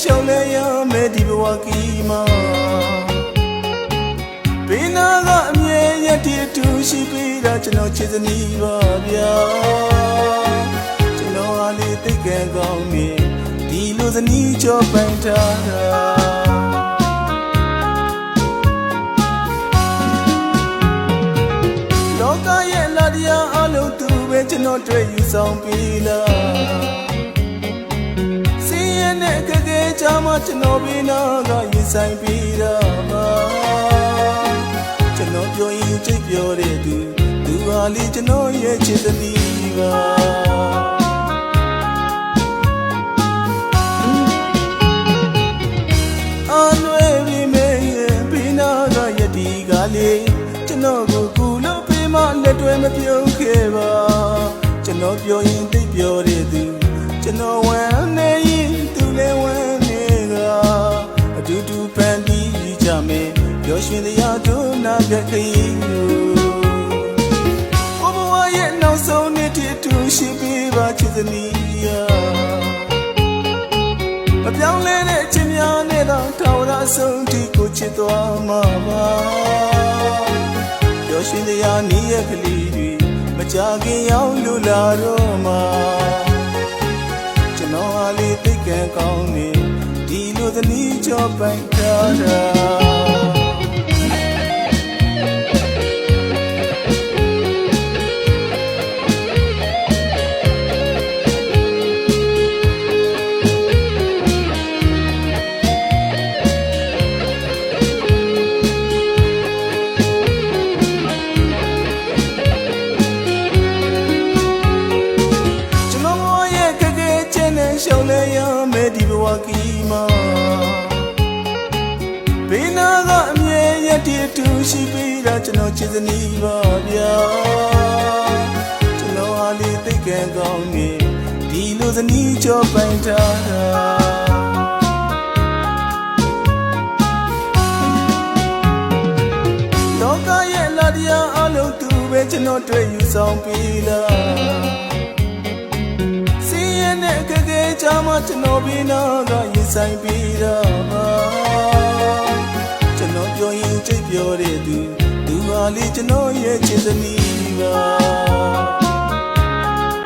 ရှောင်လဲရမယ်ဒီဘဝကီမှာဘေးနာကအမြဲရတည်တူရှိပြီးတာကျွန်တော်ချစ်စနီးပါဗျာကျွန်တော်အားလေးသိကံကောင်းနေဒီလိုစနီးကြောပိုင်ထားတာလောကရဲ့လာတရားအလုံးသူပဲကျွန်တော်တွေ့ယူဆောင်ပြီးလားချာမကျွန်တော်ဘေးနာကရင်ဆိုင်ပြီးတော့ပါကျွန်တော်ပြောရင်ကြိတ်ပြောတဲ့သူဟာလေးကျွန်တော်ရဲ့ချစ်သမီးပါအလွယ်ပြီးမေးရင်ဘေးနာကယတိကလေးကျွန်တော်ကိုကူလို့ပေးမလက်တွဲမပြုံးခဲ့ပါကျွန်တော်ပြောရင်တိတ်ပြောတဲ့သူကျွန်တော်ဝမ်းနေရင်သူလည်းဝမ်းအတူတူပန်းပြီးကြမယ်ပျော်ရွှင်တရားတို့နာကခရီးဘဝရဲ့နောက်ဆုံးနေ့တည်းတူရှိပေးပါချစ်သမီးယာမပြောင်းလဲတဲ့ချစ်များနဲ့တော့ထာဝရဆုံးဒီကိုချစ်သွားမှာပါပျော်ရွှင်တရားနည်းရဲ့ကလေးတွေမကြခင်ရောက်လူလာတော့မှာကျွန်တော်အားလေးသိကံကောင်းနေဒီလိုသနီးကြောပိုင်ထားတာရှောင်လဲရမယ်ဒီဘဝကီမှာဘေးနာကအမြဲရတည်တူရှိပြီးတာကျွန်တော်ချစ်စနီးပါဗျာကျွန်တော်အားလေးသိကံကောင်းနေဒီလိုစနီးကြောပိုင်ထားတာလောကရဲ့လာတရားအလုံးသူပဲကျွန်တော်တွေ့ယူဆောင်ပြီးလားချာမကျွန်တော်ဘေးနာကရင်ဆိုင်ပြီးတော့ပါကျွန်တော်ပြောရင်ကြိတ်ပြောတဲ့သူဟာလေးကျွန်တော်ရဲ့ချစ်သမီးပါ